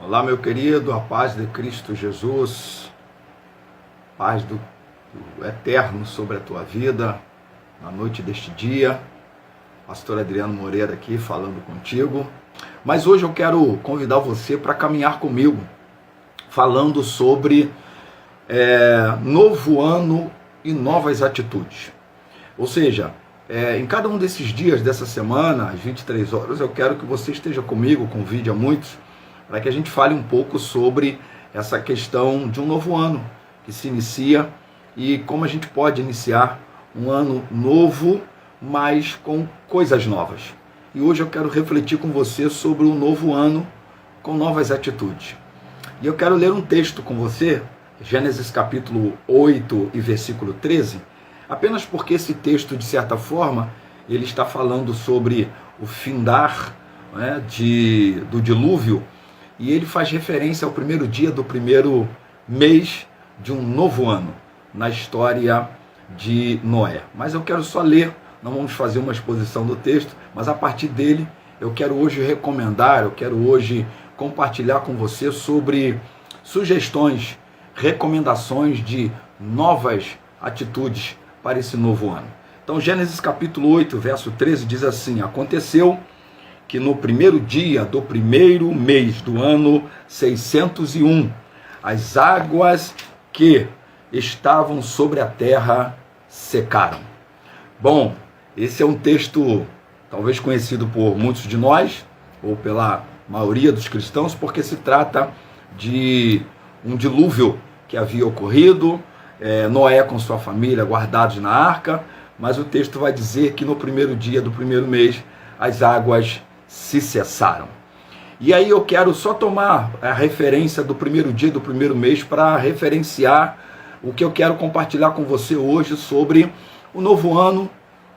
Olá, meu querido, a paz de Cristo Jesus, paz do Eterno sobre a tua vida, na noite deste dia. Pastor Adriano Moreira aqui falando contigo. Mas hoje eu quero convidar você para caminhar comigo, falando sobre novo ano e novas atitudes. Ou seja, em cada um desses dias dessa semana, às 23 horas, eu quero que você esteja comigo, convide a muitos, para que a gente fale um pouco sobre essa questão de um novo ano que se inicia e como a gente pode iniciar um ano novo, mas com coisas novas. E hoje eu quero refletir com você sobre um novo ano com novas atitudes. E eu quero ler um texto com você, Gênesis capítulo 8 e versículo 13, apenas porque esse texto, de certa forma, ele está falando sobre o findar, do dilúvio, e ele faz referência ao primeiro dia do primeiro mês de um novo ano na história de Noé. Mas eu quero só ler, não vamos fazer uma exposição do texto, mas a partir dele eu quero hoje recomendar, eu quero hoje compartilhar com você sobre sugestões, recomendações de novas atitudes para esse novo ano. Então, Gênesis capítulo 8, verso 13 diz assim: aconteceu que no primeiro dia do primeiro mês do ano 601, as águas que estavam sobre a terra secaram. Bom, esse é um texto talvez conhecido por muitos de nós, ou pela maioria dos cristãos, porque se trata de um dilúvio que havia ocorrido, Noé com sua família guardados na arca, mas o texto vai dizer que no primeiro dia do primeiro mês as águas se cessaram. E aí eu quero só tomar a referência do primeiro dia do primeiro mês para referenciar o que eu quero compartilhar com você hoje sobre o novo ano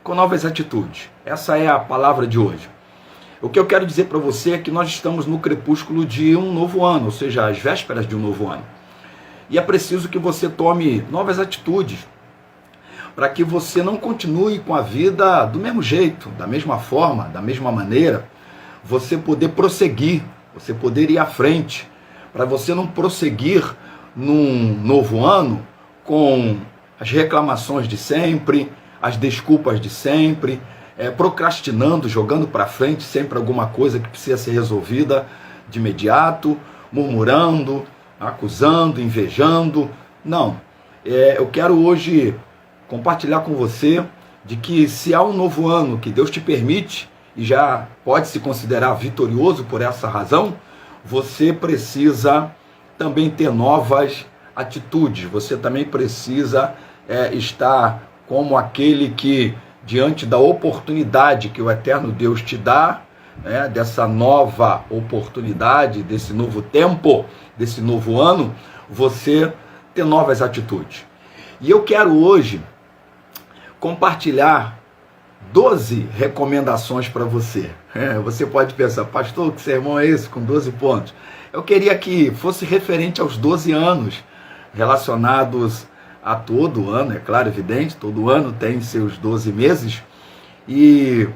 com novas atitudes. Essa é a palavra de hoje. O que eu quero dizer para você é que nós estamos no crepúsculo de um novo ano, ou seja, às vésperas de um novo ano. E é preciso que você tome novas atitudes para que você não continue com a vida do mesmo jeito, da mesma forma, da mesma maneira. Você poder prosseguir, você poder ir à frente, para você não prosseguir num novo ano com as reclamações de sempre, as desculpas de sempre, procrastinando, jogando para frente sempre alguma coisa que precisa ser resolvida de imediato, murmurando, acusando, invejando. Não, eu quero hoje compartilhar com você de que se há um novo ano que Deus te permite, e já pode se considerar vitorioso por essa razão, você precisa também ter novas atitudes, você também precisa estar como aquele que, diante da oportunidade que o eterno Deus te dá, dessa nova oportunidade, desse novo tempo, desse novo ano, você ter novas atitudes. E eu quero hoje compartilhar 12 recomendações para você. Você pode pensar, pastor, que sermão é esse com 12 pontos? Eu queria que fosse referente aos 12 anos, relacionados a todo ano, é claro, evidente, todo ano tem seus 12 meses, e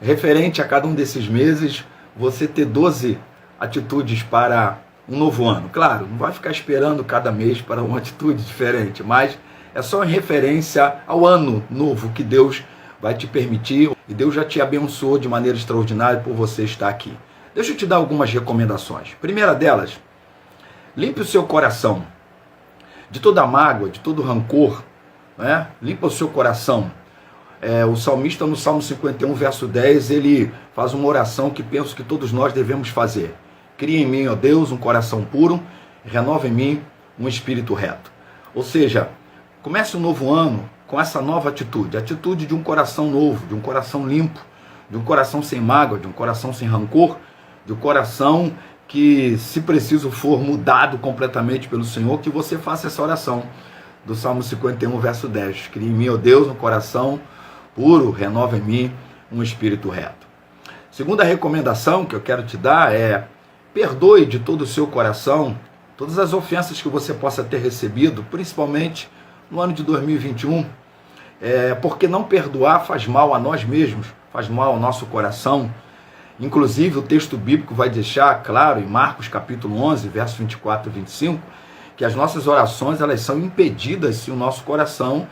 referente a cada um desses meses, você ter 12 atitudes para um novo ano. Claro, não vai ficar esperando cada mês para uma atitude diferente, mas é só em referência ao ano novo que Deus vai te permitir, e Deus já te abençoou de maneira extraordinária por você estar aqui. Deixa eu te dar algumas recomendações. Primeira delas, limpe o seu coração de toda mágoa, de todo rancor, limpa o seu coração. O salmista no Salmo 51, verso 10, ele faz uma oração que penso que todos nós devemos fazer. Cria em mim, ó Deus, um coração puro, renova em mim um espírito reto. Ou seja, comece um novo ano com essa nova atitude, atitude de um coração novo, de um coração limpo, de um coração sem mágoa, de um coração sem rancor, de um coração que, se preciso for mudado completamente pelo Senhor, que você faça essa oração do Salmo 51, verso 10. Cria em mim, ó Deus, um coração puro, renova em mim um espírito reto. Segunda recomendação que eu quero te dar é: perdoe de todo o seu coração todas as ofensas que você possa ter recebido, principalmente no ano de 2021, porque não perdoar faz mal a nós mesmos, faz mal ao nosso coração. Inclusive, o texto bíblico vai deixar claro, em Marcos capítulo 11, versos 24 e 25, que as nossas orações elas são impedidas se o nosso coração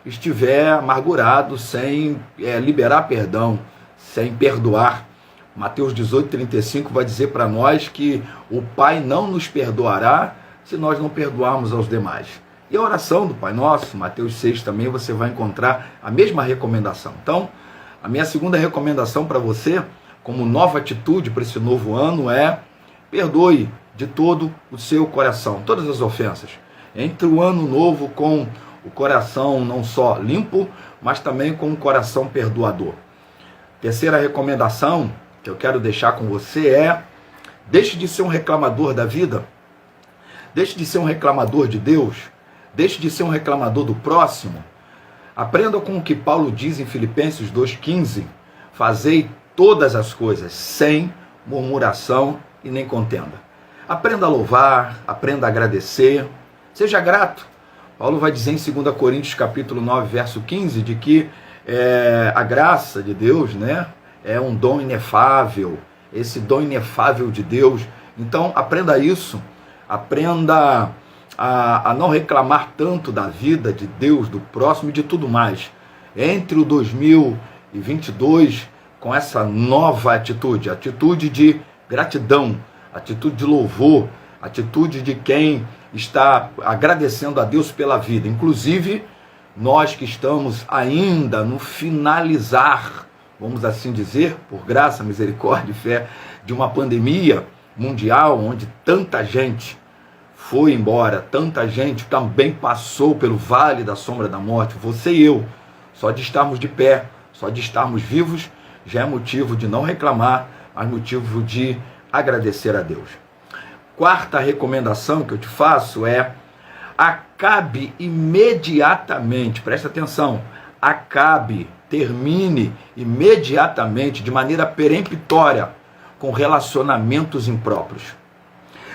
estiver amargurado, sem liberar perdão, sem perdoar. Mateus 18, 35 vai dizer para nós que o Pai não nos perdoará se nós não perdoarmos aos demais. E a oração do Pai Nosso, Mateus 6 também, você vai encontrar a mesma recomendação. Então, a minha segunda recomendação para você, como nova atitude para esse novo ano, é perdoe de todo o seu coração, todas as ofensas. Entre o ano novo com o coração não só limpo, mas também com o coração perdoador. Terceira recomendação que eu quero deixar com você é: deixe de ser um reclamador da vida, deixe de ser um reclamador de Deus, deixe de ser um reclamador do próximo. Aprenda com o que Paulo diz em Filipenses 2,15: fazei todas as coisas sem murmuração e nem contenda. Aprenda a louvar, aprenda a agradecer, seja grato. Paulo vai dizer em 2 Coríntios capítulo 9, verso 15, de que a graça de Deus, né, é um dom inefável, esse dom inefável de Deus. Então aprenda isso, aprenda a não reclamar tanto da vida, de Deus, do próximo e de tudo mais. Entre o 2022 com essa nova atitude, atitude de gratidão, atitude de louvor, atitude de quem está agradecendo a Deus pela vida. Inclusive, nós que estamos ainda no finalizar, vamos assim dizer, por graça, misericórdia e fé, de uma pandemia mundial, onde tanta gente foi embora, tanta gente também passou pelo vale da sombra da morte, você e eu, só de estarmos de pé, só de estarmos vivos, já é motivo de não reclamar, mas motivo de agradecer a Deus. Quarta recomendação que eu te faço é: acabe imediatamente, presta atenção, acabe, termine imediatamente, de maneira peremptória, com relacionamentos impróprios.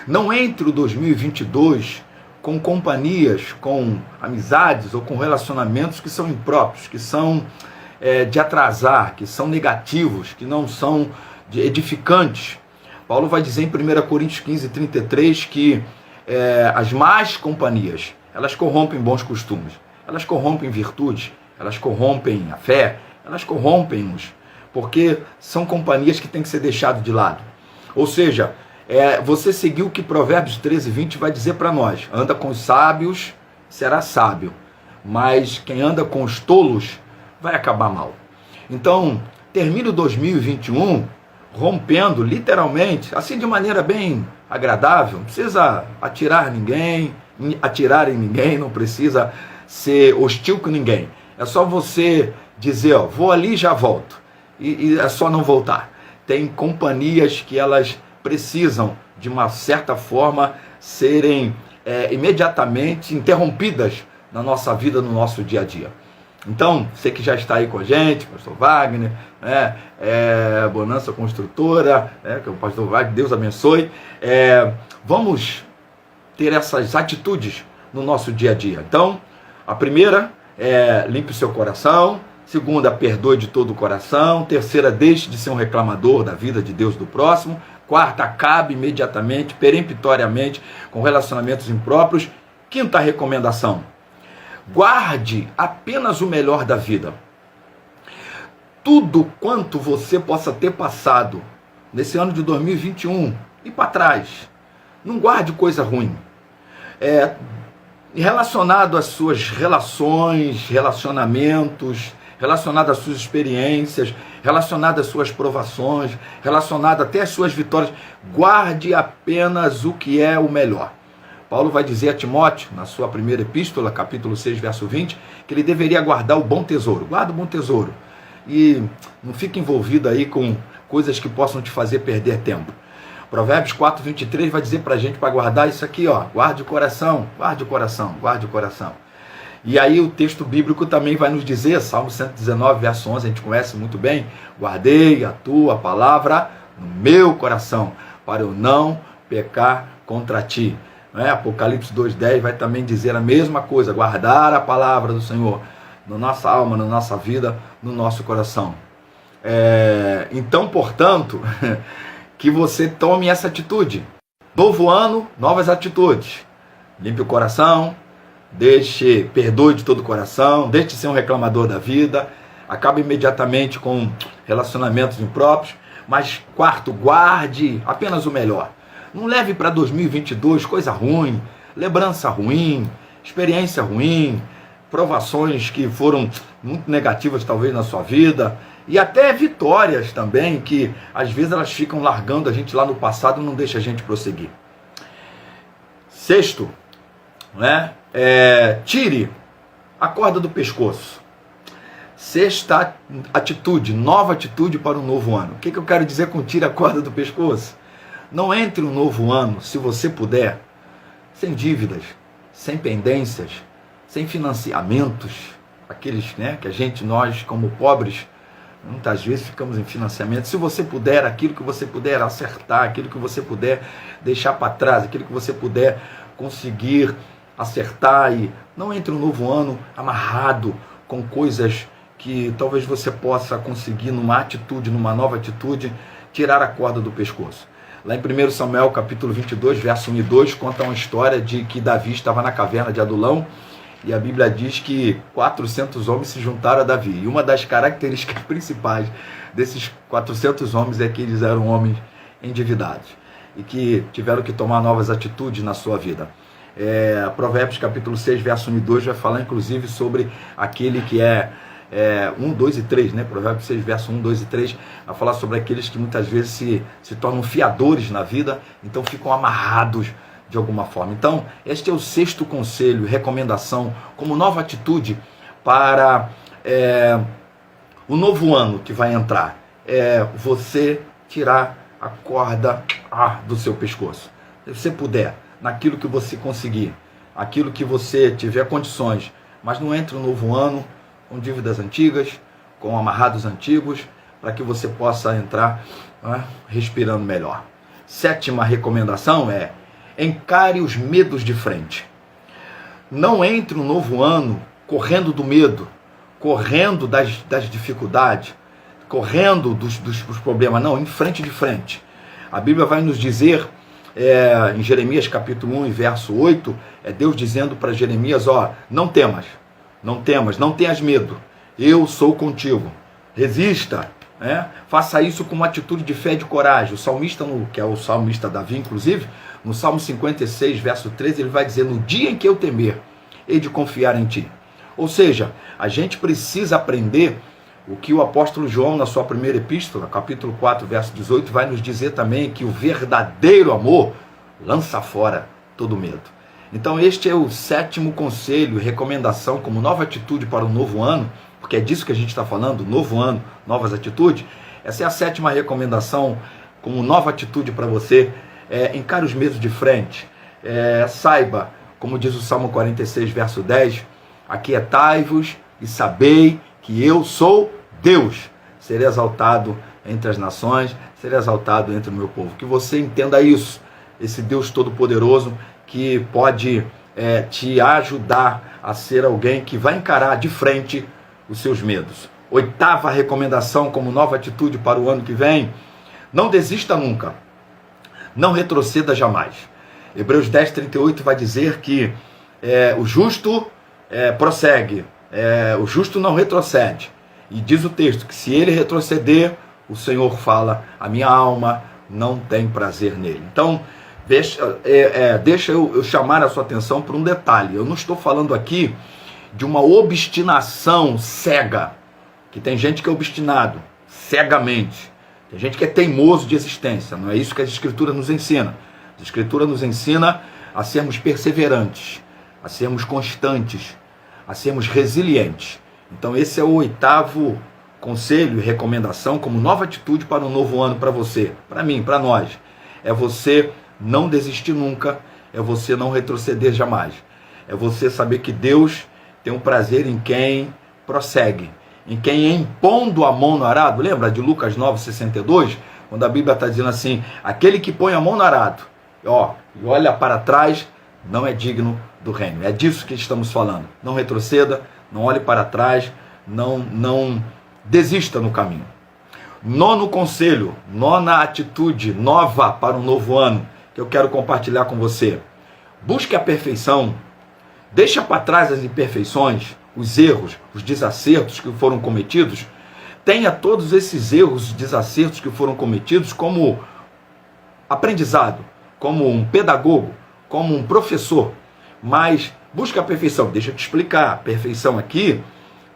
Não entre o 2022 com companhias, com amizades ou com relacionamentos que são impróprios, que são de atrasar, que são negativos, que não são edificantes. Paulo vai dizer em 1 Coríntios 15, 33 que as más companhias, elas corrompem bons costumes, elas corrompem virtudes, elas corrompem a fé, elas corrompem-nos, porque são companhias que têm que ser deixadas de lado. Ou seja, você seguiu o que Provérbios 13, 20 vai dizer para nós: anda com os sábios, será sábio, mas quem anda com os tolos vai acabar mal. Então, termine o 2021 rompendo, literalmente, assim de maneira bem agradável. Não precisa atirar em ninguém, não precisa ser hostil com ninguém. É só você dizer, vou ali e já volto. E é só não voltar. Tem companhias que elas precisam, de uma certa forma, serem imediatamente interrompidas na nossa vida, no nosso dia a dia. Então, você que já está aí com a gente, pastor Wagner, Bonança Construtora, que é o pastor Wagner, Deus abençoe. Vamos ter essas atitudes no nosso dia a dia. Então, a primeira é limpe o seu coração. Segunda, perdoe de todo o coração. Terceira, deixe de ser um reclamador da vida de Deus, do próximo. Quarta, acabe imediatamente, peremptoriamente, com relacionamentos impróprios. Quinta recomendação: guarde apenas o melhor da vida. Tudo quanto você possa ter passado nesse ano de 2021 e para trás, não guarde coisa ruim. Relacionado às suas relações, relacionamentos, relacionado às suas experiências, relacionado às suas provações, relacionado até às suas vitórias, guarde apenas o que é o melhor. Paulo vai dizer a Timóteo, na sua primeira epístola, capítulo 6, verso 20, que ele deveria guardar o bom tesouro. Guarda o bom tesouro. E não fique envolvido aí com coisas que possam te fazer perder tempo. Provérbios 4, 23 vai dizer para a gente para guardar isso aqui, guarde o coração, guarde o coração, guarde o coração. E aí o texto bíblico também vai nos dizer, Salmo 119, verso 11, a gente conhece muito bem: guardei a tua palavra no meu coração, para eu não pecar contra ti. Apocalipse 2,10 vai também dizer a mesma coisa: guardar a palavra do Senhor na nossa alma, na nossa vida, no nosso coração. Então, portanto, que você tome essa atitude. Novo ano, novas atitudes. Limpe o coração, perdoe de todo o coração, deixe de ser um reclamador da vida, acabe imediatamente com relacionamentos impróprios, mas quarto, guarde apenas o melhor. Não leve para 2022 coisa ruim, lembrança ruim, experiência ruim, provações que foram muito negativas talvez na sua vida, e até vitórias também, que às vezes elas ficam largando a gente lá no passado e não deixa a gente prosseguir. Sexto, tire a corda do pescoço. Sexta atitude, nova atitude para um novo ano. O que eu quero dizer com tire a corda do pescoço? Não entre um novo ano, se você puder, sem dívidas, sem pendências, sem financiamentos, aqueles que nós como pobres, muitas vezes ficamos em financiamento. Se você puder, aquilo que você puder acertar, aquilo que você puder deixar para trás, aquilo que você puder conseguir acertar, e não entre um novo ano amarrado com coisas que talvez você possa conseguir numa nova atitude, tirar a corda do pescoço. Lá em 1 Samuel capítulo 22, verso 1 e 2, conta uma história de que Davi estava na caverna de Adulão, e a Bíblia diz que 400 homens se juntaram a Davi. E uma das características principais desses 400 homens é que eles eram homens endividados e que tiveram que tomar novas atitudes na sua vida. Provérbios capítulo 6, verso 1 e 2 vai falar inclusive sobre aquele que 1, 2 e 3, Provérbios 6, verso 1, 2 e 3, vai falar sobre aqueles que muitas vezes se tornam fiadores na vida, então ficam amarrados de alguma forma. Então, este é o sexto conselho, recomendação, como nova atitude para o novo ano que vai entrar. Você tirar a corda do seu pescoço. Se você puder, naquilo que você conseguir, aquilo que você tiver condições, mas não entre no novo ano com dívidas antigas, com amarrados antigos, para que você possa entrar respirando melhor. Sétima recomendação encare os medos de frente. Não entre no novo ano correndo do medo, correndo das dificuldades, correndo dos problemas. Não, em frente de frente. A Bíblia vai nos dizer, em Jeremias capítulo 1 e verso 8, Deus dizendo para Jeremias, não temas, não tenhas medo, eu sou contigo, resista, faça isso com uma atitude de fé e de coragem. O salmista, que é o salmista Davi, inclusive, no Salmo 56, verso 13, ele vai dizer, no dia em que eu temer, hei de confiar em ti. Ou seja, a gente precisa aprender o que o apóstolo João, na sua primeira epístola, capítulo 4, verso 18, vai nos dizer também que o verdadeiro amor lança fora todo medo. Então este é o sétimo conselho e recomendação como nova atitude para o novo ano, porque é disso que a gente está falando, novo ano, novas atitudes. Essa é a sétima recomendação como nova atitude para você. Encare os medos de frente. Saiba, como diz o Salmo 46, verso 10, aquietai-vos e sabei que eu sou Deus. Serei exaltado entre as nações, serei exaltado entre o meu povo. Que você entenda isso, esse Deus Todo-Poderoso que pode te ajudar a ser alguém que vai encarar de frente os seus medos. Oitava recomendação como nova atitude para o ano que vem, não desista nunca, não retroceda jamais. Hebreus 10, 38 vai dizer que o justo prossegue, o justo não retrocede. E diz o texto que se ele retroceder, o Senhor fala, a minha alma não tem prazer nele. Então, deixa eu chamar a sua atenção para um detalhe. Eu não estou falando aqui de uma obstinação cega, que tem gente que é obstinado, cegamente. Tem gente que é teimoso de existência. Não é isso que a Escritura nos ensina. A Escritura nos ensina a sermos perseverantes, a sermos constantes, a sermos resilientes. Então esse é o oitavo conselho e recomendação como nova atitude para um novo ano para você, para mim, para nós. É você não desistir nunca, é você não retroceder jamais. É você saber que Deus tem um prazer em quem prossegue, em quem impondo a mão no arado. Lembra de Lucas 9,62? Quando a Bíblia está dizendo assim, aquele que põe a mão no arado, e olha para trás, não é digno do reino. É disso que estamos falando. Não retroceda, não olhe para trás, não desista no caminho. Nono conselho, nona atitude nova para um novo ano, que eu quero compartilhar com você. Busque a perfeição, deixa para trás as imperfeições, os erros, os desacertos que foram cometidos. Tenha todos esses erros e desacertos que foram cometidos como aprendizado, como um pedagogo, como um professor. Mas busque a perfeição. Deixa eu te explicar. A perfeição aqui,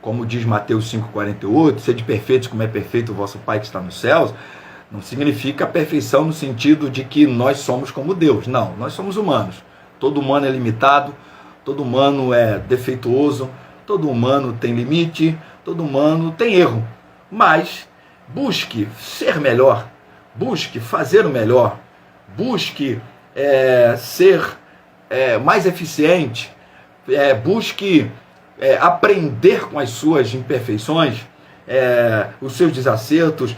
como diz Mateus 5,48, sede perfeitos como é perfeito o vosso Pai que está nos céus, não significa perfeição no sentido de que nós somos como Deus. Não, nós somos humanos. Todo humano é limitado, todo humano é defeituoso, todo humano tem limite, todo humano tem erro. Mas busque ser melhor, busque fazer o melhor, busque ser mais eficiente, busque aprender com as suas imperfeições, os seus desacertos,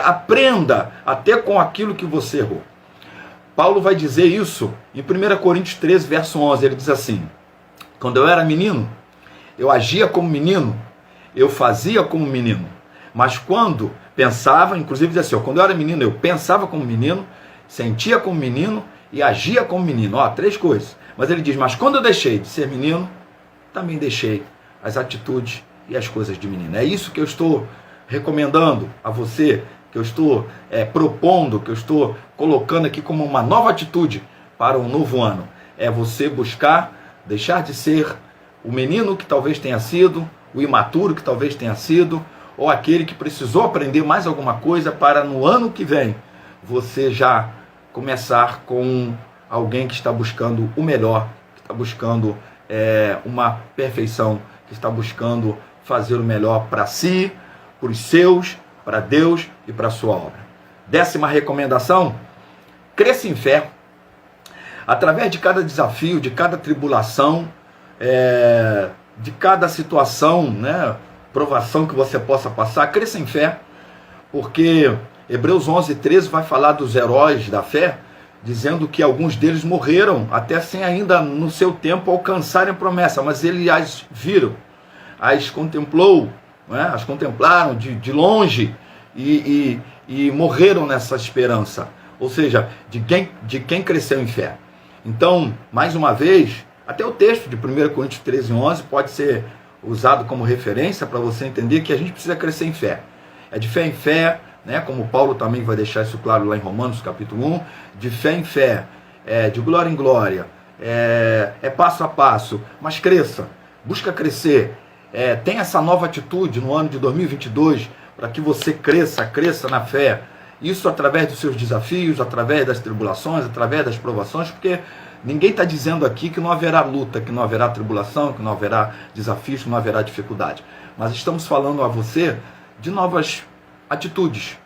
aprenda até com aquilo que você errou. Paulo vai dizer isso em 1 Coríntios 13, verso 11, ele diz assim: quando eu era menino, eu agia como menino, eu fazia como menino, mas quando pensava, inclusive diz assim, quando eu era menino, eu pensava como menino, sentia como menino e agia como menino. 3 coisas. Mas ele diz, mas quando eu deixei de ser menino, também deixei as atitudes e as coisas de menino. É isso que eu estou recomendando a você, que eu estou propondo, que eu estou colocando aqui como uma nova atitude para um novo ano. É você buscar deixar de ser o menino que talvez tenha sido, o imaturo que talvez tenha sido, ou aquele que precisou aprender mais alguma coisa para no ano que vem você já começar com alguém que está buscando o melhor, que está buscando uma perfeição, que está buscando fazer o melhor para si, para os seus, para Deus e para a sua obra. 10ª recomendação, cresça em fé. Através de cada desafio, de cada tribulação, de cada situação, provação que você possa passar, cresça em fé, porque Hebreus 11:13 vai falar dos heróis da fé, dizendo que alguns deles morreram até sem ainda no seu tempo alcançarem a promessa, mas ele as viram, as contemplou, as contemplaram de longe e morreram nessa esperança, ou seja, de quem cresceu em fé. Então, mais uma vez, até o texto de 1 Coríntios 13:11 pode ser usado como referência para você entender que a gente precisa crescer em fé. É de fé em fé, como Paulo também vai deixar isso claro lá em Romanos capítulo 1, de fé em fé, de glória em glória, passo a passo, mas cresça, busca crescer, tenha essa nova atitude no ano de 2022, para que você cresça na fé, isso através dos seus desafios, através das tribulações, através das provações, porque ninguém está dizendo aqui que não haverá luta, que não haverá tribulação, que não haverá desafios, que não haverá dificuldade, mas estamos falando a você de novas atitudes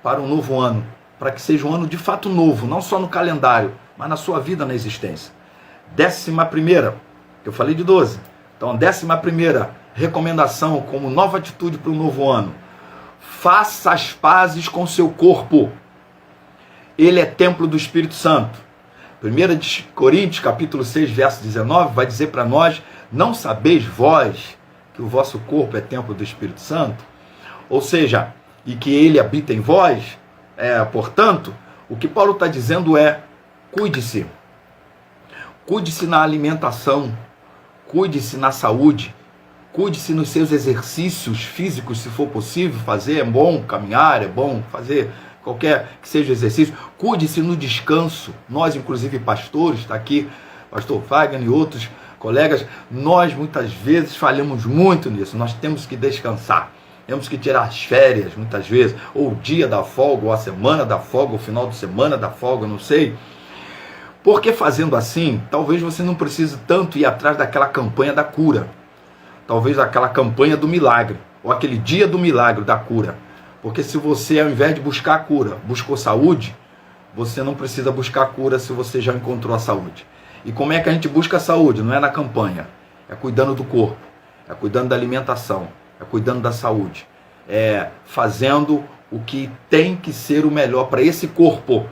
para um novo ano, para que seja um ano de fato novo, não só no calendário, mas na sua vida, na existência. 11ª, eu falei de 12, então 11ª recomendação como nova atitude para o novo ano: faça as pazes com seu corpo, ele é templo do Espírito Santo. 1 Coríntios capítulo 6, verso 19, vai dizer para nós, não sabeis vós que o vosso corpo é templo do Espírito Santo? Ou seja, e que ele habita em vós, portanto, o que Paulo está dizendo cuide-se. Cuide-se na alimentação, cuide-se na saúde, cuide-se nos seus exercícios físicos, se for possível fazer, é bom caminhar, é bom fazer qualquer que seja o exercício, cuide-se no descanso. Nós, inclusive pastores, está aqui, pastor Wagner e outros colegas, nós muitas vezes falhamos muito nisso, nós temos que descansar. Temos que tirar as férias, muitas vezes, ou o dia da folga, ou a semana da folga, ou o final de semana da folga, não sei. Porque fazendo assim, talvez você não precise tanto ir atrás daquela campanha da cura. Talvez aquela campanha do milagre, ou aquele dia do milagre, da cura. Porque se você, ao invés de buscar a cura, buscou saúde, você não precisa buscar a cura se você já encontrou a saúde. E como é que a gente busca a saúde? Não é na campanha, é cuidando do corpo, é cuidando da alimentação, é cuidando da saúde, é fazendo o que tem que ser o melhor para esse corpo,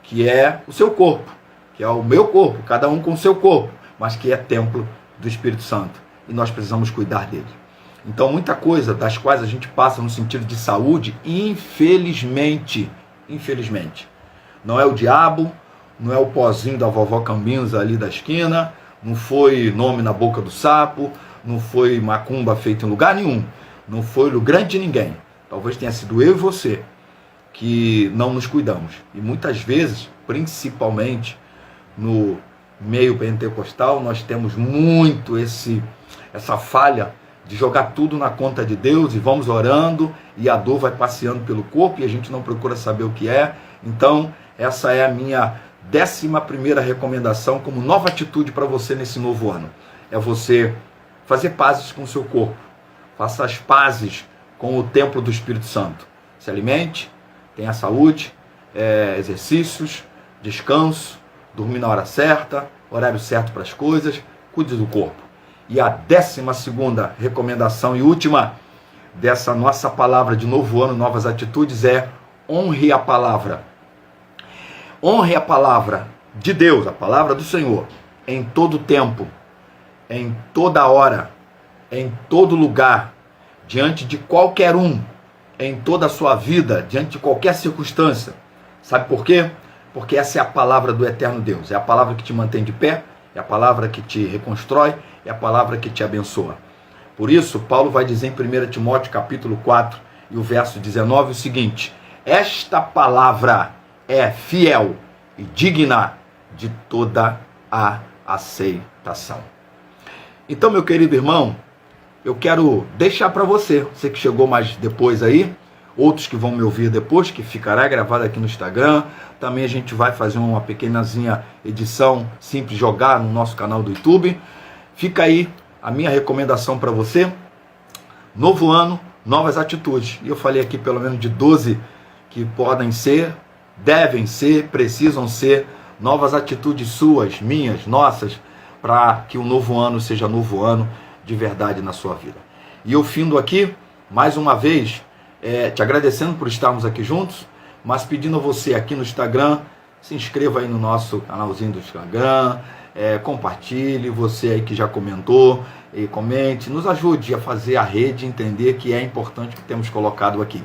que é o seu corpo, que é o meu corpo, cada um com o seu corpo, mas que é templo do Espírito Santo, e nós precisamos cuidar dele. Então, muita coisa das quais a gente passa no sentido de saúde, infelizmente, não é o diabo, não é o pozinho da vovó Cambinhos ali da esquina, não foi nome na boca do sapo, não foi macumba feita em lugar nenhum, não foi o grande de ninguém. Talvez tenha sido eu e você que não nos cuidamos. E muitas vezes, principalmente no meio pentecostal, nós temos muito essa falha de jogar tudo na conta de Deus e vamos orando e a dor vai passeando pelo corpo e a gente não procura saber o que é. Então, essa é a minha 11ª recomendação como nova atitude para você nesse novo ano. É você fazer pazes com o seu corpo. Faça as pazes com o templo do Espírito Santo. Se alimente, tenha saúde, exercícios, descanso, dormir na hora certa, horário certo para as coisas, cuide do corpo. E a 12ª recomendação e última dessa nossa palavra de novo ano, novas atitudes, é honre a palavra. Honre a palavra de Deus, a palavra do Senhor, em todo tempo, em toda hora, em todo lugar, diante de qualquer um, em toda a sua vida, diante de qualquer circunstância. Sabe por quê? Porque essa é a palavra do eterno Deus, é a palavra que te mantém de pé, é a palavra que te reconstrói, é a palavra que te abençoa. Por isso, Paulo vai dizer em 1 Timóteo capítulo 4 e o verso 19 o seguinte: esta palavra é fiel e digna de toda a aceitação. Então, meu querido irmão, eu quero deixar para você que chegou mais depois aí, outros que vão me ouvir depois, que ficará gravado aqui no Instagram. Também a gente vai fazer uma pequenazinha edição simples, jogar no nosso canal do YouTube. Fica aí a minha recomendação para você. Novo ano, novas atitudes. E eu falei aqui pelo menos de 12 que podem ser, devem ser, precisam ser novas atitudes suas, minhas, nossas, para que o novo ano seja novo ano de verdade na sua vida. E eu findo aqui, mais uma vez, te agradecendo por estarmos aqui juntos, mas pedindo a você aqui no Instagram, se inscreva aí no nosso canalzinho do Instagram, compartilhe, você aí que já comentou, comente, nos ajude a fazer a rede entender que é importante o que temos colocado aqui.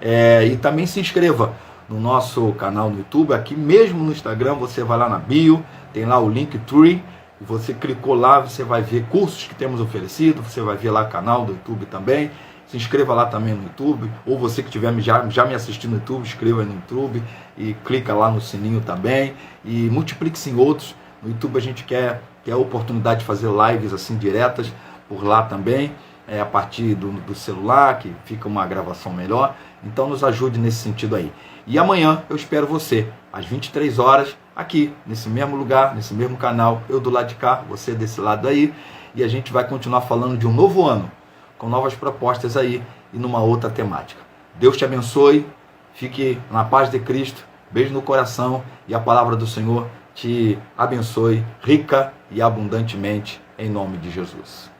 E também se inscreva no nosso canal no YouTube, aqui mesmo no Instagram, você vai lá na bio, tem lá o Linktree, você clicou lá, você vai ver cursos que temos oferecido, você vai ver lá o canal do YouTube também. Se inscreva lá também no YouTube, ou você que estiver já me assistindo no YouTube, inscreva no YouTube e clica lá no sininho também e multiplique-se em outros. No YouTube a gente quer a oportunidade de fazer lives assim diretas por lá também, a partir do celular, que fica uma gravação melhor. Então nos ajude nesse sentido aí. E amanhã eu espero você, às 23 horas, aqui, nesse mesmo lugar, nesse mesmo canal, eu do lado de cá, você desse lado aí, e a gente vai continuar falando de um novo ano, com novas propostas aí e numa outra temática. Deus te abençoe, fique na paz de Cristo, beijo no coração e a palavra do Senhor te abençoe rica e abundantemente em nome de Jesus.